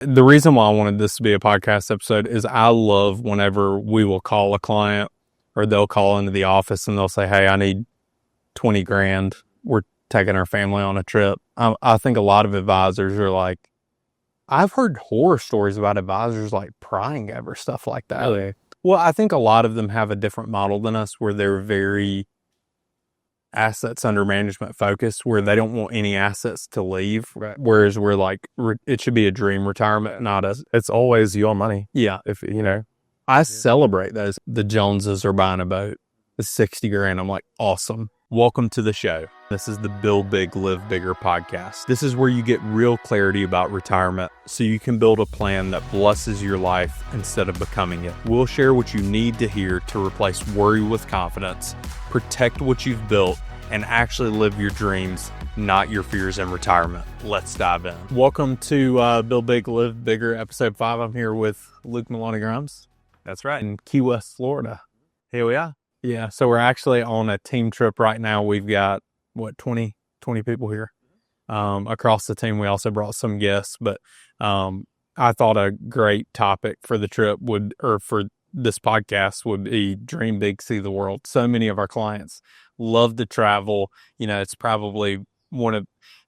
The reason why I wanted this to be a podcast episode is I love whenever we will call a client or they'll call into the office and they'll say, hey, I need 20 grand. We're taking our family on a trip. I think a lot of advisors are like, I've heard horror stories about advisors like prying over stuff like that. Really? Well, I think a lot of them have a different model than us where they're very assets under management focused, where they don't want any assets to leave. Right. Whereas we're like, it should be a dream retirement, not a. It's always your money. Yeah. If you know, I celebrate those. The Joneses are buying a boat. It's 60 grand. I'm like, awesome. Welcome to the show. This is the Build Big, Live Bigger podcast. This is where you get real clarity about retirement so you can build a plan that blesses your life instead of becoming it. We'll share what you need to hear to replace worry with confidence, protect what you've built, and actually live your dreams, not your fears in retirement. Let's dive in. Welcome to Build Big, Live Bigger, episode 5. I'm here with Luke Maloney Grimes. that's right. In Key West, Florida. Here we are. Yeah, so we're actually on a team trip right now. We've got, 20 people here across the team. We also brought some guests, but I thought a great topic for the trip for this podcast would be dream big, see the world. So many of our clients love to travel. You know, it's probably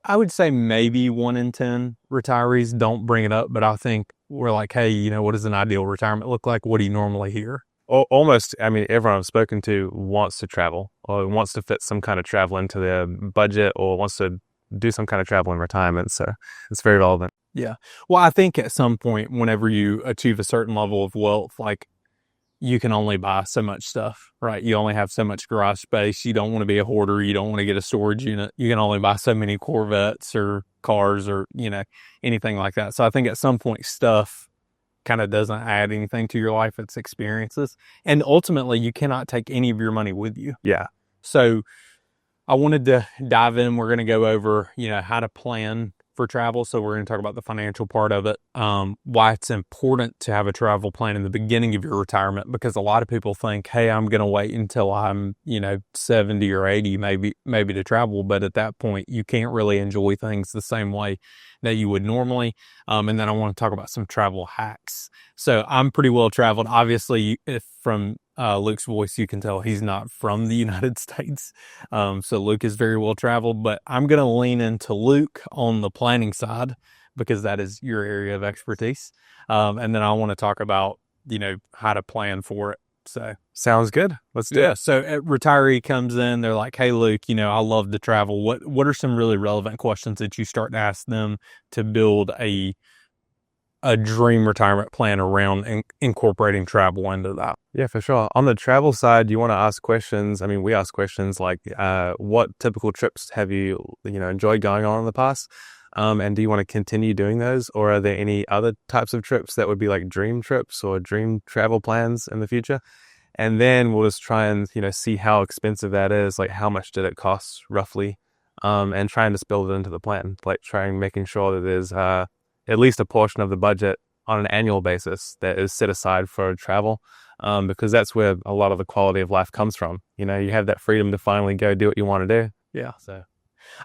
I would say maybe 1 in 10 retirees don't bring it up, but I think we're like, hey, you know, what does an ideal retirement look like? What do you normally hear? Almost, I mean, everyone I've spoken to wants to travel or wants to fit some kind of travel into their budget or wants to do some kind of travel in retirement. So it's very relevant. Yeah. Well, I think at some point, whenever you achieve a certain level of wealth, like you can only buy so much stuff, right? You only have so much garage space. You don't want to be a hoarder. You don't want to get a storage unit. You can only buy so many Corvettes or cars or, you know, anything like that. So I think at some point stuff kind of doesn't add anything to your life. It's experiences. And ultimately, you cannot take any of your money with you. Yeah. So I wanted to dive in. We're going to go over, you know, how to plan for travel. So we're going to talk about the financial part of it, why it's important to have a travel plan in the beginning of your retirement, because a lot of people think, hey, I'm going to wait until I'm, 70 or 80, maybe to travel. But at that point, you can't really enjoy things the same way that you would normally. And then I want to talk about some travel hacks. So I'm pretty well traveled. Obviously, if from Luke's voice, you can tell he's not from the United States. So Luke is very well traveled, but I'm going to lean into Luke on the planning side because that is your area of expertise. And then I want to talk about, how to plan for it. So Sounds good. Let's do it. So a retiree comes in, they're like, hey, Luke, I love to travel. What are some really relevant questions that you start to ask them to build a dream retirement plan around incorporating travel into that? Yeah, for sure. On the travel side, you want to ask questions. I mean, we ask questions like, what typical trips have you, enjoyed going on in the past? And do you want to continue doing those? Or are there any other types of trips that would be like dream trips or dream travel plans in the future? And then we'll just try and, see how expensive that is. Like how much did it cost roughly? And try and just build it into the plan, like making sure that there's, at least a portion of the budget on an annual basis that is set aside for travel, because that's where a lot of the quality of life comes from. You have that freedom to finally go do what you want to do. Yeah. So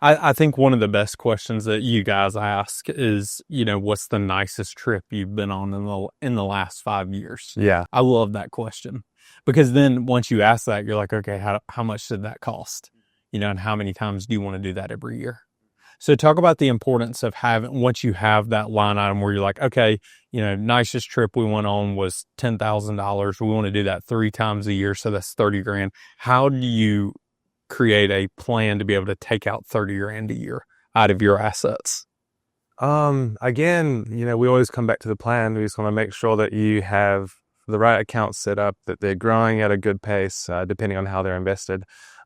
I think one of the best questions that you guys ask is, what's the nicest trip you've been on in the last 5 years? Yeah. I love that question because then once you ask that, you're like, okay, how much did that cost? And how many times do you want to do that every year? So talk about the importance of once you have that line item where you're like, okay, nicest trip we went on was $10,000. We want to do that 3 times a year. So that's 30 grand. How do you create a plan to be able to take out 30 grand a year out of your assets? Again, we always come back to the plan. We just want to make sure that you have the right accounts set up, that they're growing at a good pace, depending on how they're invested.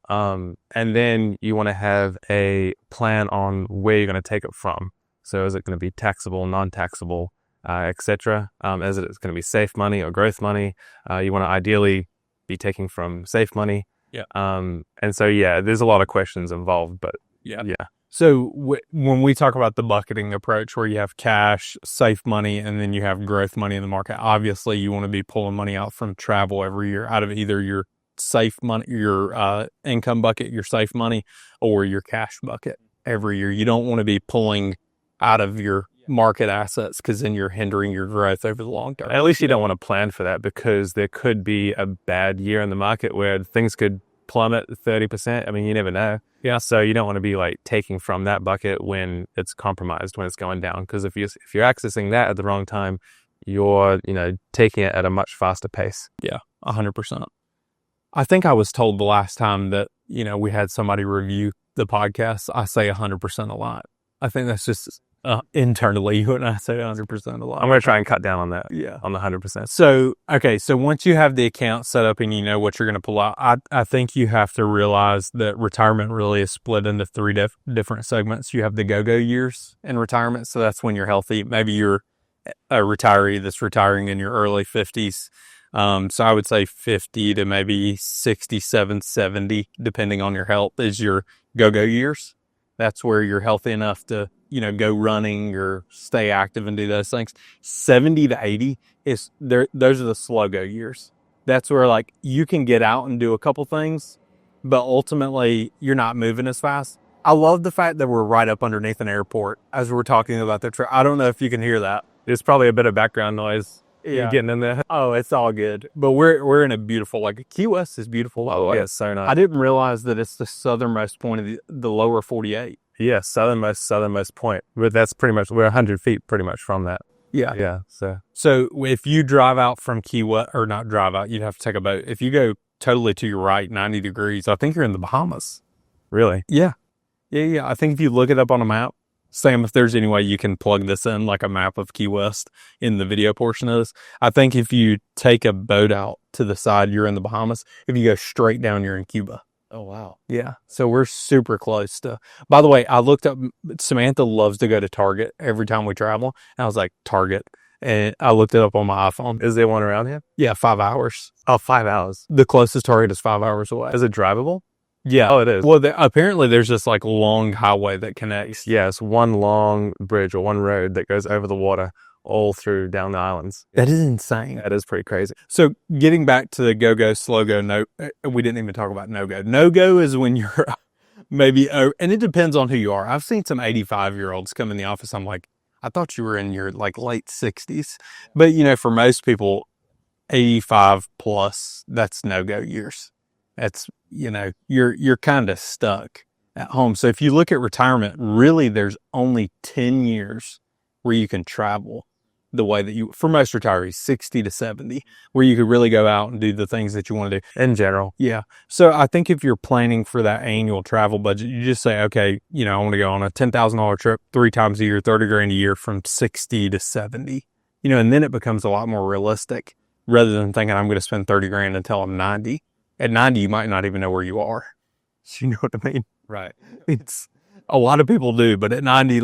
And then you want to have a plan on where you're going to take it from. So is it going to be taxable, non-taxable, etc.? Is it going to be safe money or growth money? You want to ideally be taking from safe money. Yeah. And so, there's a lot of questions involved, but yeah. So when we talk about the bucketing approach where you have cash, safe money, and then you have growth money in the market, obviously you want to be pulling money out from travel every year out of either your safe money, your income bucket, your safe money, or your cash bucket every year. You don't want to be pulling out of your market assets, because then you're hindering your growth over the long term. At least you don't want to plan for that, because there could be a bad year in the market where things could plummet 30%. I mean, you never know. Yeah. So you don't want to be like taking from that bucket when it's compromised, when it's going down. Because if you're accessing that at the wrong time, you're, taking it at a much faster pace. Yeah, 100%. I think I was told the last time that, we had somebody review the podcast, I say 100% a lot. I think that's just internally, you and I say 100% a lot. I'm going to try and cut down on that. Yeah. On the 100%. So, okay. So once you have the account set up and you know what you're going to pull out, I think you have to realize that retirement really is split into three different segments. You have the go-go years in retirement. So that's when you're healthy. Maybe you're a retiree that's retiring in your early 50s. So I would say 50 to maybe 67, 70, depending on your health, is your go-go years. That's where you're healthy enough to, go running or stay active and do those things. 70 to 80 those are the slow go years. That's where like you can get out and do a couple things, but ultimately you're not moving as fast. I love the fact that we're right up underneath an airport as we're talking about the trip. I don't know if you can hear that. There's probably a bit of background noise. Yeah. Getting in there. Oh, it's all good. But we're in a beautiful, Key West is beautiful, by the way. Yeah, it's so nice. I didn't realize that it's the southernmost point of the lower 48. Yeah, southernmost point. But that's pretty much, we're 100 feet pretty much from that. Yeah. Yeah. So if you drive out from Key West, or not drive out, you'd have to take a boat. If you go totally to your right, 90 degrees, I think you're in the Bahamas. Really? Yeah. Yeah. I think if you look it up on a map, Sam, if there's any way you can plug this in, like a map of Key West in the video portion of this, I think if you take a boat out to the side, you're in the Bahamas. If you go straight down, you're in Cuba. Oh, wow. Yeah. So we're super close to, by the way, I looked up, Samantha loves to go to Target every time we travel. And I was like, Target. And I looked it up on my iPhone. Is there one around here? Yeah, 5 hours. Oh, 5 hours. The closest Target is 5 hours away. Is it drivable? Yeah. Oh, it is. Well, apparently there's this long highway that connects. Yeah, it's one long bridge or one road that goes over the water all through down the islands. That is insane. That is pretty crazy. So getting back to the go-go, slow-go, no, we didn't even talk about no-go. No-go is when you're maybe, and it depends on who you are. I've seen some 85-year-olds come in the office. I'm like, I thought you were in your late 60s. But, for most people, 85 plus, that's no-go years. That's, you're kind of stuck at home. So if you look at retirement, really there's only 10 years where you can travel the way that for most retirees, 60 to 70, where you could really go out and do the things that you want to do. In general. Yeah. So I think if you're planning for that annual travel budget, you just say, okay, I want to go on a $10,000 trip 3 times a year, 30 grand a year from 60 to 70, and then it becomes a lot more realistic rather than thinking I'm going to spend 30 grand until I'm 90. At 90, you might not even know where you are. You know what I mean? Right. It's a lot of people do, but at 90,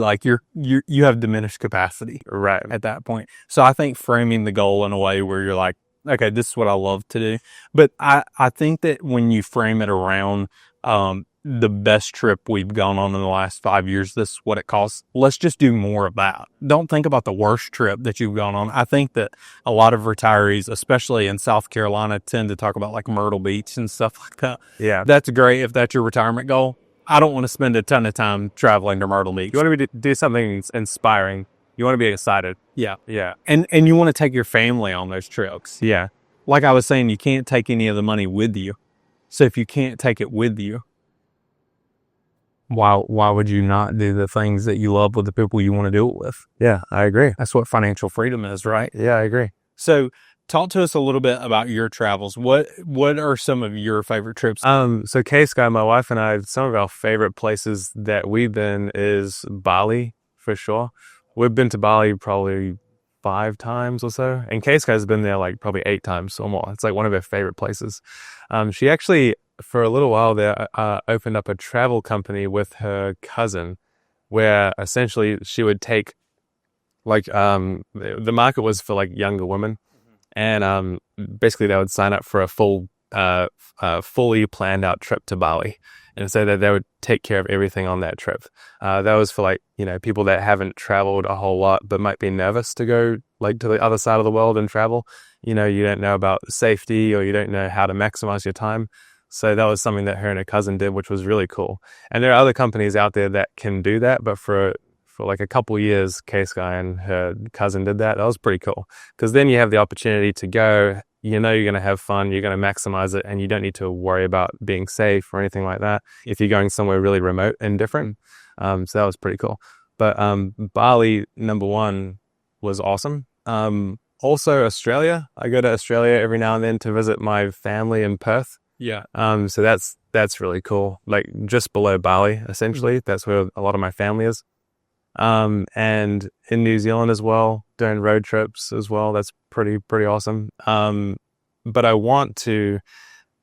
you have diminished capacity. Right. At that point. So I think framing the goal in a way where you're like, okay, this is what I love to do. But I think that when you frame it around, the best trip we've gone on in the last 5 years, this is what it costs. Let's just do more of that. Don't think about the worst trip that you've gone on. I think that a lot of retirees, especially in South Carolina, tend to talk about Myrtle Beach and stuff like that. Yeah. That's great if that's your retirement goal. I don't want to spend a ton of time traveling to Myrtle Beach. You want to do something inspiring. You want to be excited. Yeah. Yeah. And you want to take your family on those trips. Yeah. Like I was saying, you can't take any of the money with you. So if you can't take it with you, why would you not do the things that you love with the people you want to do it with? Yeah, I agree. That's what financial freedom is, right? Yeah, I agree. So talk to us a little bit about your travels. What are some of your favorite trips? So K-Sky, my wife and I, some of our favorite places that we've been is Bali, for sure. We've been to Bali probably 5 times or so. And K-Sky's been there probably 8 times or more. It's one of her favorite places. She actually, for a little while there, opened up a travel company with her cousin where essentially she would take the market was for younger women. And basically they would sign up for a fully planned out trip to Bali, and so that they would take care of everything on that trip. That was for people that haven't traveled a whole lot but might be nervous to go to the other side of the world and travel. You don't know about safety, or you don't know how to maximize your time. So that was something that her and her cousin did, which was really cool. And there are other companies out there that can do that, but for for like a couple years, Case Guy and her cousin did that. That was pretty cool. Because then you have the opportunity to go, you're going to have fun, you're going to maximize it, and you don't need to worry about being safe or anything like that if you're going somewhere really remote and different. So that was pretty cool. But Bali, number one, was awesome. Also Australia. I go to Australia every now and then to visit my family in Perth. Yeah. So that's really cool. Like just below Bali, essentially. That's where a lot of my family is. And in New Zealand as well, doing road trips as well. That's pretty awesome. But I want to,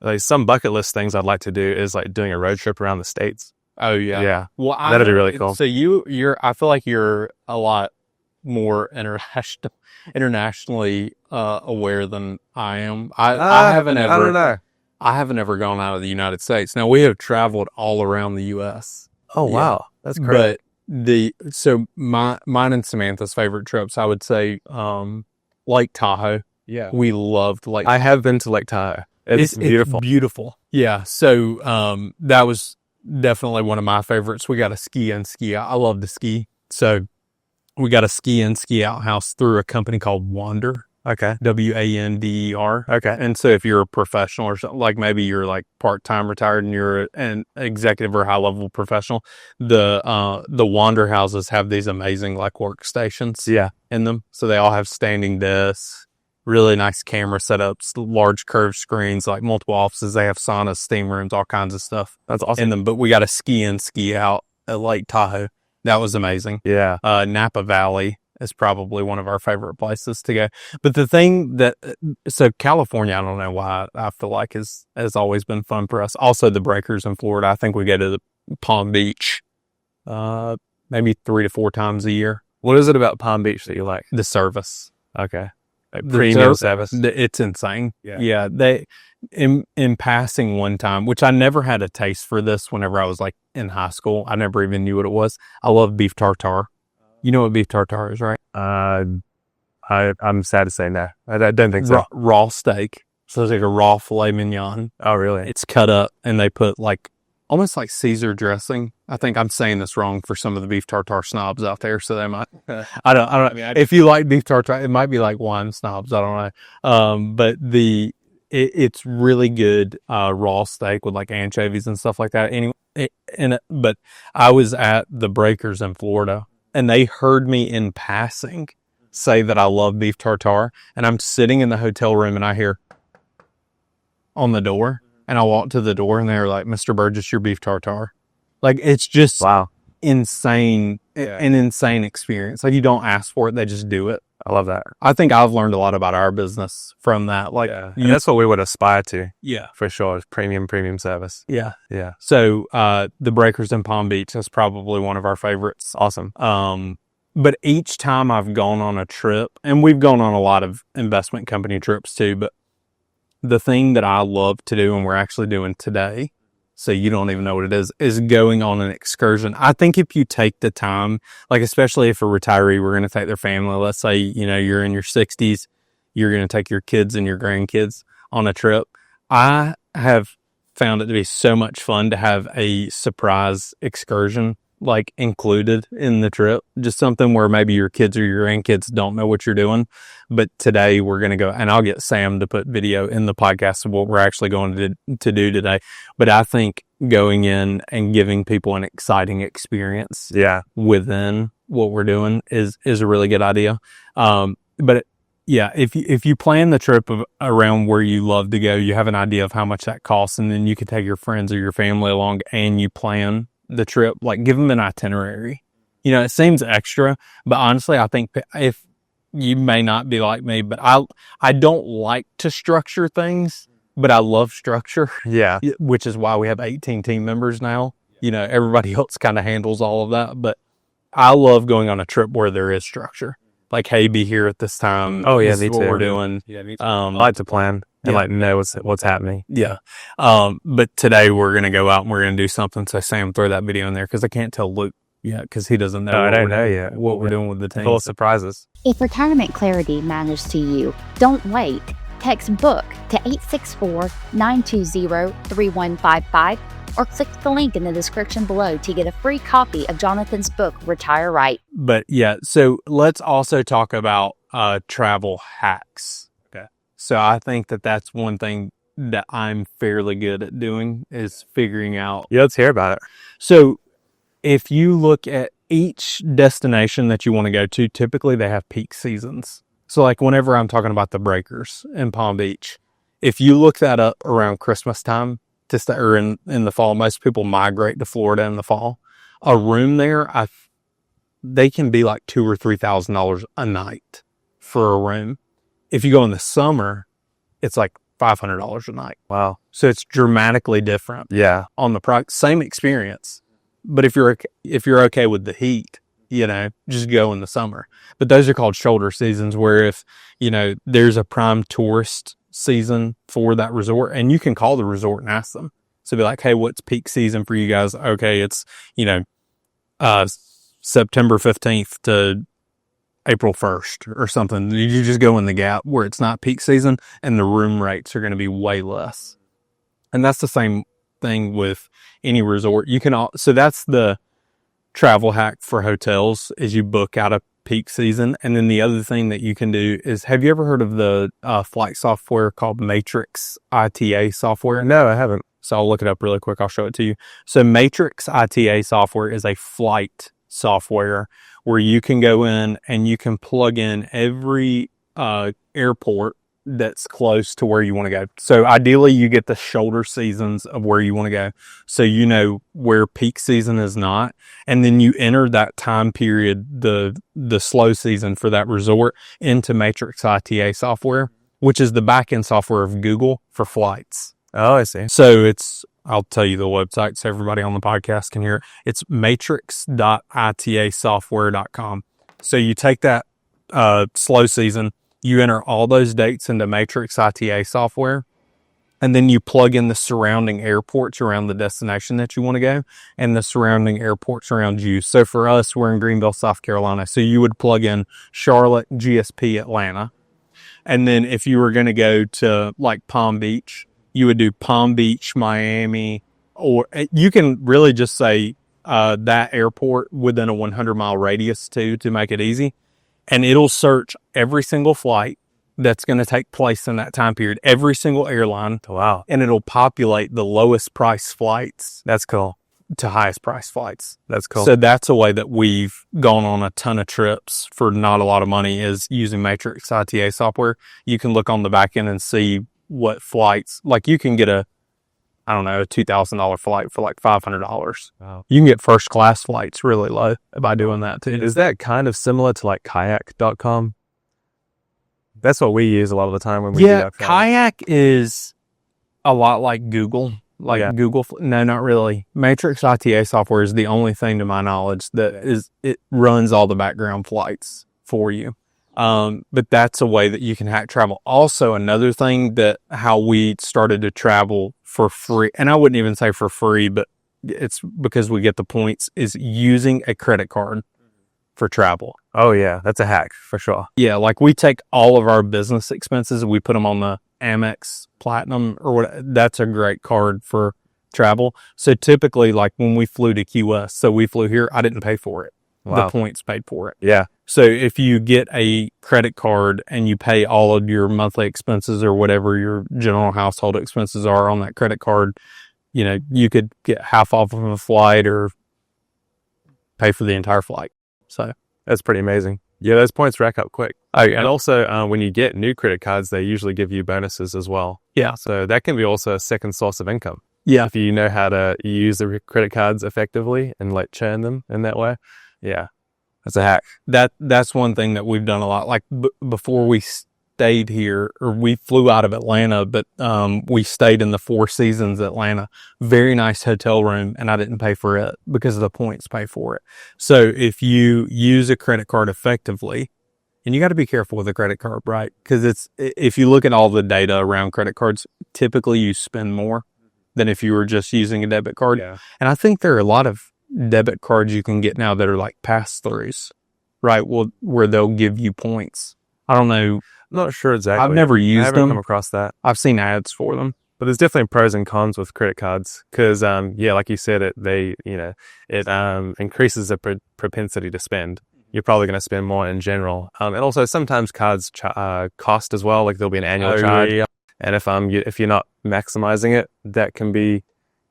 like, some bucket list things I'd like to do is like doing a road trip around the States. Oh yeah. Yeah. Well, that'd be really cool. So I feel like you're a lot more internationally aware than I am. I haven't ever. I don't know. I haven't ever gone out of the United States. Now we have traveled all around the U.S. Oh wow, that's great. But mine and Samantha's favorite trips, I would say, Lake Tahoe. Yeah, we loved Lake. I have been to Lake Tahoe. It's beautiful. It's beautiful. Yeah. So that was definitely one of my favorites. We got a ski in, ski out. I love to ski. So we got a ski in, ski out house through a company called Wander. Okay. WANDER. Okay. And so if you're a professional or something, like maybe you're like part-time retired and you're an executive or high-level professional, the Wander houses have these amazing like workstations in them. So they all have standing desks, really nice camera setups, large curved screens, like multiple offices. They have saunas, steam rooms, all kinds of stuff. That's awesome. In them. But we got a ski in, ski out at Lake Tahoe. That was amazing. Yeah. Napa Valley is probably one of our favorite places to go. But the thing so California, I don't know why, I feel like has always been fun for us. Also the breakers in Florida. I think we go to the Palm Beach, maybe 3 to 4 times a year. What is it about Palm Beach that you like? The service. Okay. Like premium service. It's insane. Yeah. Yeah. They, in passing one time, which I never had a taste for this whenever I was like in high school. I never even knew what it was. I love beef tartare. You know what beef tartare is, right? I'm sad to say no. I don't think so. Raw steak. So it's like a raw filet mignon. Oh, really? It's cut up and they put like, almost like Caesar dressing. I think I'm saying this wrong for some of the beef tartare snobs out there. So they might, I don't know. If you like beef tartare, it might be like wine snobs. I don't know. But it's really good, raw steak with like anchovies and stuff like that. Anyway, but I was at the Breakers in Florida, and they heard me in passing say that I love beef tartare. And I'm sitting in the hotel room and I hear on the door, and I walk to the door and they're like, "Mr. Burgess, your beef tartare." Like, it's just insane, an insane experience. Like, you don't ask for it. They just do it. I love that. I think I've learned a lot about our business from that. Like, and that's what we would aspire to. Yeah, for sure. Premium service. Yeah. Yeah. So, the Breakers in Palm Beach is probably one of our favorites. Awesome. But each time I've gone on a trip, and we've gone on a lot of investment company trips too, but the thing that I love to do, and we're actually doing today, so you don't even know what it is going on an excursion. I think if you take the time, like especially if a retiree, we're going to take their family, let's say, you're in your 60s, you're going to take your kids and your grandkids on a trip. I have found it to be so much fun to have a surprise excursion like included in the trip, just something where maybe your kids or your grandkids don't know what you're doing. But today we're going to go, and I'll get Sam to put video in the podcast of what we're actually going to do today. But I think going in and giving people an exciting experience within what we're doing is a really good idea. But if you plan the trip around where you love to go, you have an idea of how much that costs, and then you can take your friends or your family along and you plan the trip, like give them an itinerary. It seems extra, but honestly, I think if you may not be like me, but I don't like to structure things, but I love structure. Yeah. Which is why we have 18 team members now. Everybody else kind of handles all of that, but I love going on a trip where there is structure. Like, hey, be here at this time. Oh yeah, this is what we're doing. Yeah, me too. I like to plan and like know what's happening. Yeah. But today we're going to go out and we're going to do something. So Sam, throw that video in there, because I can't tell Luke yet, because he doesn't know. I don't know yet what we're doing with the team. Full of surprises. If retirement clarity matters to you, don't wait. Text BOOK to 864-920-3155 or click the link in the description below to get a free copy of Jonathan's book, Retire Right. But yeah, so let's also talk about travel hacks. Okay. So I think that that's one thing that I'm fairly good at doing is figuring out. Yeah, let's hear about it. So if you look at each destination that you want to go to, typically they have peak seasons. So like whenever I'm talking about the breakers in Palm Beach, if you look that up around Christmas time or in the fall, most people migrate to Florida in the fall. A room there, they can be like $2,000 or $3,000 a night for a room. If you go in the summer, it's like $500 a night. Wow. So it's dramatically different. Yeah. On the price, same experience. But if you're okay with the heat, just go in the summer. But those are called shoulder seasons, where if, there's a prime tourist season for that resort, and you can call the resort and ask them. So be like, hey, what's peak season for you guys? Okay, it's, September 15th to April 1st or something. You just go in the gap where it's not peak season and the room rates are going to be way less. And that's the same thing with any resort. So that's the travel hack for hotels, is you book out a peak season. And then the other thing that you can do is, have you ever heard of the flight software called Matrix ITA software? No, I haven't. So I'll look it up really quick. I'll show it to you. So Matrix ITA software is a flight software where you can go in and you can plug in every airport that's close to where you want to go. So ideally you get the shoulder seasons of where you want to go. So you know where peak season is not. And then you enter that time period, the slow season for that resort, into Matrix ITA software, which is the back-end software of Google for flights. Oh, I see. So I'll tell you the website so everybody on the podcast can hear it. It's matrix.itasoftware.com. So you take that slow season, you enter all those dates into Matrix ITA software, and then you plug in the surrounding airports around the destination that you want to go and the surrounding airports around you. So for us, we're in Greenville, South Carolina. So you would plug in Charlotte, GSP, Atlanta. And then if you were going to go to like Palm Beach, you would do Palm Beach, Miami, or you can really just say that airport within a 100-mile radius to make it easy. And it'll search every single flight that's going to take place in that time period, every single airline. Wow. And it'll populate the lowest price flights. That's cool. To highest price flights. That's cool. So that's a way that we've gone on a ton of trips for not a lot of money, is using Matrix ITA software. You can look on the back end and see what flights, like you can get a $2,000 flight for like $500. Wow. You can get first class flights really low by doing that too. Is that kind of similar to like kayak.com? That's what we use a lot of the time when we do that. Kayak is a lot like Google. Google. No, not really. Matrix ITA software is the only thing to my knowledge it runs all the background flights for you. But that's a way that you can hack travel. Also, another thing that how we started to travel for free, and I wouldn't even say for free, but it's because we get the points, is using a credit card for travel. Oh yeah, that's a hack for sure. Yeah, like we take all of our business expenses and we put them on the Amex Platinum or what. That's a great card for travel. So typically, like when we flew to Key West, so we flew here, I didn't pay for it. Wow. The points paid for it. Yeah. So if you get a credit card and you pay all of your monthly expenses or whatever your general household expenses are on that credit card, you could get half off of a flight or pay for the entire flight. So that's pretty amazing. Yeah, those points rack up quick. Oh, and also when you get new credit cards, they usually give you bonuses as well. Yeah. So that can be also a second source of income. Yeah. If you know how to use the credit cards effectively and like churn them in that way. Yeah. That's a hack. That's one thing that we've done a lot. Like before we stayed here, or we flew out of Atlanta, but we stayed in the Four Seasons Atlanta. Very nice hotel room, and I didn't pay for it because the points pay for it. So if you use a credit card effectively, and you got to be careful with a credit card, right? Because if you look at all the data around credit cards, typically you spend more than if you were just using a debit card. Yeah. And I think there are a lot of debit cards you can get now that are like pass-throughs, right? Well, where they'll give you points. I don't know. I'm not sure exactly. I've never used them. Come across that. I've seen ads for them. But there's definitely pros and cons with credit cards because, like you said, it increases the propensity to spend. You're probably going to spend more in general. And also sometimes cards cost as well. Like there'll be an annual charge. Yeah. And if you're not maximizing it, that can be,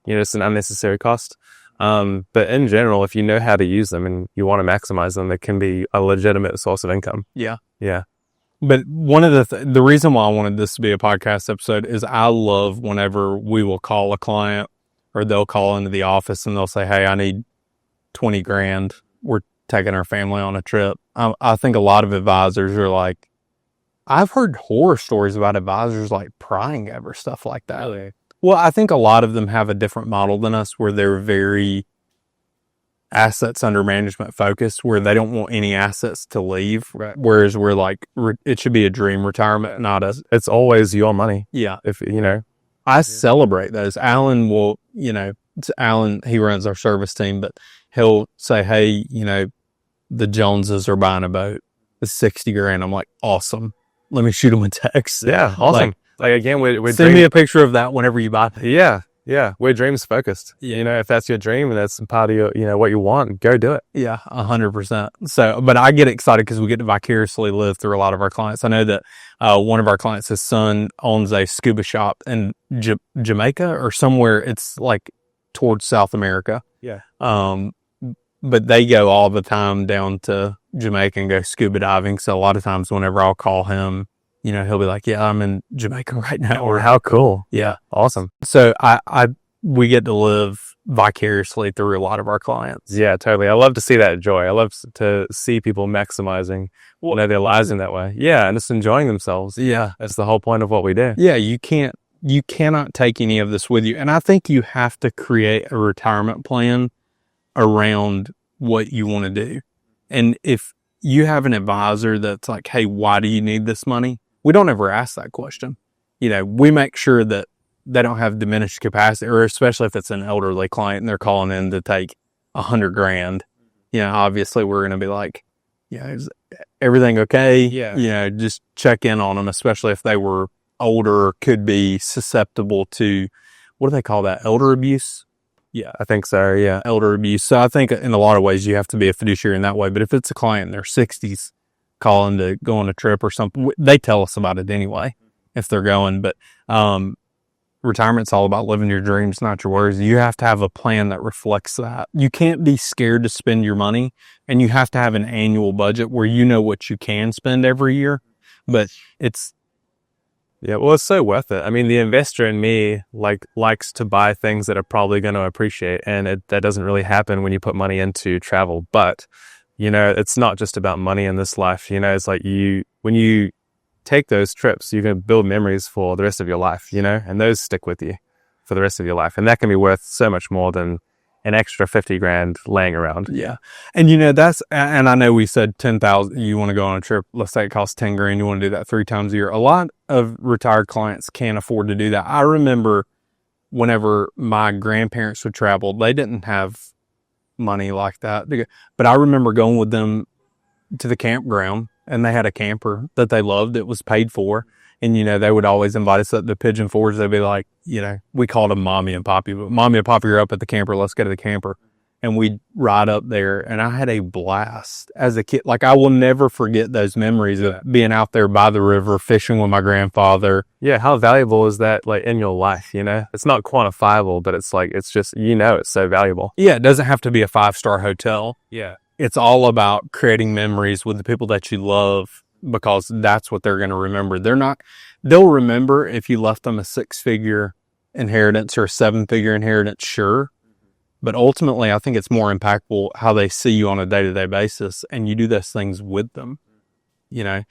it's an unnecessary cost. But in general, if you know how to use them and you want to maximize them, it can be a legitimate source of income. Yeah. Yeah. But one of the reason why I wanted this to be a podcast episode is I love whenever we will call a client or they'll call into the office and they'll say, hey, I need 20 grand. We're taking our family on a trip. I think a lot of advisors are like, I've heard horror stories about advisors like prying over stuff like that. Really? Well, I think a lot of them have a different model than us where they're very assets under management focused, where they don't want any assets to leave. Right. Whereas we're like, it should be a dream retirement, not a. It's always your money. Yeah. I celebrate those. Alan will, Alan, he runs our service team, but he'll say, hey, the Joneses are buying a boat. It's 60 grand. I'm like, awesome. Let me shoot him a text. Yeah. Awesome. Like again, we're send me a picture of that whenever you buy. Yeah. Yeah. We're dreams focused. Yeah. If that's your dream and that's part of your, what you want, go do it. Yeah. 100%. So, but I get excited because we get to vicariously live through a lot of our clients. I know that, one of our clients, his son owns a scuba shop in Jamaica or somewhere. It's like towards South America. Yeah. But they go all the time down to Jamaica and go scuba diving. So a lot of times whenever I'll call him, he'll be like, yeah, I'm in Jamaica right now. Or how cool. Yeah. Awesome. So we get to live vicariously through a lot of our clients. Yeah, totally. I love to see that joy. I love to see people maximizing their lives in that way. Yeah. And just enjoying themselves. Yeah. That's the whole point of what we do. Yeah. You cannot take any of this with you. And I think you have to create a retirement plan around what you want to do. And if you have an advisor that's like, hey, why do you need this money? We don't ever ask that question. We make sure that they don't have diminished capacity, or especially if it's an elderly client and they're calling in to take 100 grand. Obviously we're going to be like, is everything okay? Yeah. Just check in on them, especially if they were older, could be susceptible to, what do they call that? Elder abuse? Yeah, I think so. Yeah. Elder abuse. So I think in a lot of ways you have to be a fiduciary in that way. But if it's a client in their 60s calling to go on a trip or something, they tell us about it anyway if they're going. But retirement's all about living your dreams, not your worries. You have to have a plan that reflects that. You can't be scared to spend your money, and you have to have an annual budget where you know what you can spend every year. But it's so worth it. I mean, the investor in me likes to buy things that are probably going to appreciate, and that doesn't really happen when you put money into travel. But it's not just about money in this life. It's like when you take those trips, you can build memories for the rest of your life. And those stick with you for the rest of your life, and that can be worth so much more than an extra 50 grand laying around. Yeah. And and I know we said 10,000, you want to go on a trip, let's say it costs 10 grand, you want to do that 3 times a year. A lot of retired clients can't afford to do that. I remember whenever my grandparents would travel, they didn't have money like that. But I remember going with them to the campground, and they had a camper that they loved. It was paid for. And, they would always invite us up to Pigeon Forge. They'd be like, we called them Mommy and Poppy, but Mommy and Poppy are up at the camper. Let's go to the camper. And we'd ride up there. And I had a blast as a kid. Like, I will never forget those memories of being out there by the river, fishing with my grandfather. Yeah. How valuable is that, in your life? It's not quantifiable, but it's it's just, it's so valuable. Yeah. It doesn't have to be a 5-star hotel. Yeah. It's all about creating memories with the people that you love, because that's what they're going to remember. They'll remember if you left them a 6-figure inheritance or a 7-figure inheritance, sure. But ultimately, I think it's more impactful how they see you on a day-to-day basis, and you do those things with them. I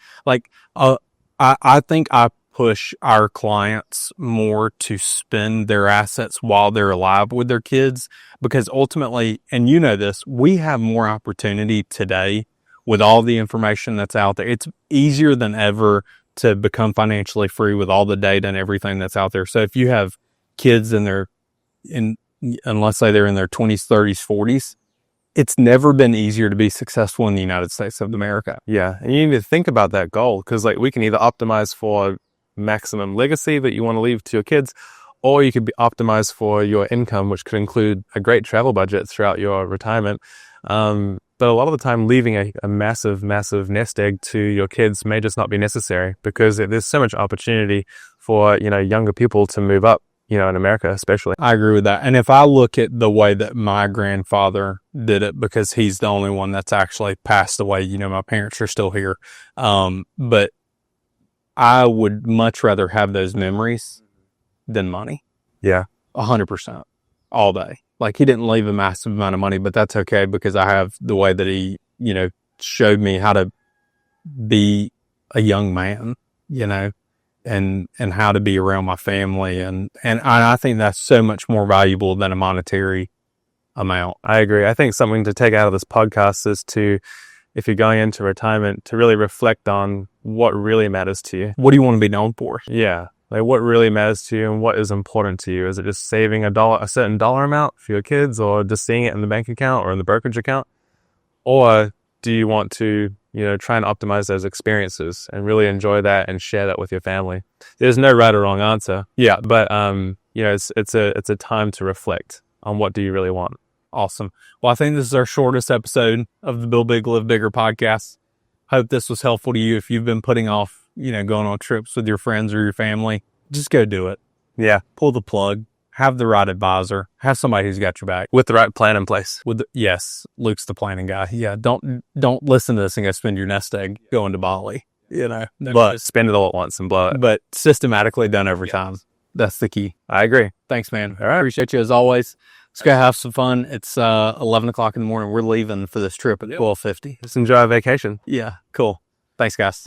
think I push our clients more to spend their assets while they're alive with their kids, because ultimately, and this, we have more opportunity today with all the information that's out there. It's easier than ever to become financially free with all the data and everything that's out there. So if you have kids and let's say they're in their 20s, 30s, 40s, it's never been easier to be successful in the United States of America. Yeah. And you need to think about that goal, because we can either optimize for maximum legacy that you want to leave to your kids, or you could be optimized for your income, which could include a great travel budget throughout your retirement. But a lot of the time, leaving a massive, massive nest egg to your kids may just not be necessary, because there's so much opportunity for, younger people to move up, in America, especially. I agree with that. And if I look at the way that my grandfather did it, because he's the only one that's actually passed away, my parents are still here. But I would much rather have those memories than money. Yeah. 100% all day. Like, he didn't leave a massive amount of money, but that's okay, because I have the way that he, showed me how to be a young man, and how to be around my family. And I think that's so much more valuable than a monetary amount. I agree. I think something to take out of this podcast is to, if you're going into retirement, to really reflect on what really matters to you. What do you want to be known for? Yeah. Like, what really matters to you and what is important to you? Is it just saving a certain dollar amount for your kids, or just seeing it in the bank account or in the brokerage account? Or do you want to, try and optimize those experiences and really enjoy that and share that with your family? There's no right or wrong answer. Yeah. But, it's a time to reflect on what do you really want. Awesome. Well, I think this is our shortest episode of the Build Big, Live Bigger podcast. Hope this was helpful to you. If you've been putting off, going on trips with your friends or your family, just go do it. Yeah. Pull the plug. Have the right advisor. Have somebody who's got your back. With the right plan in place. Yes, Luke's the planning guy. Yeah, don't listen to this and go spend your nest egg going to Bali. But spend it all at once and blow it. But systematically done every time. That's the key. I agree. Thanks, man. All right. Appreciate you as always. Let's go have some fun. It's 11 o'clock in the morning. We're leaving for this trip at 12:50. Just enjoy our vacation. Yeah, cool. Thanks, guys.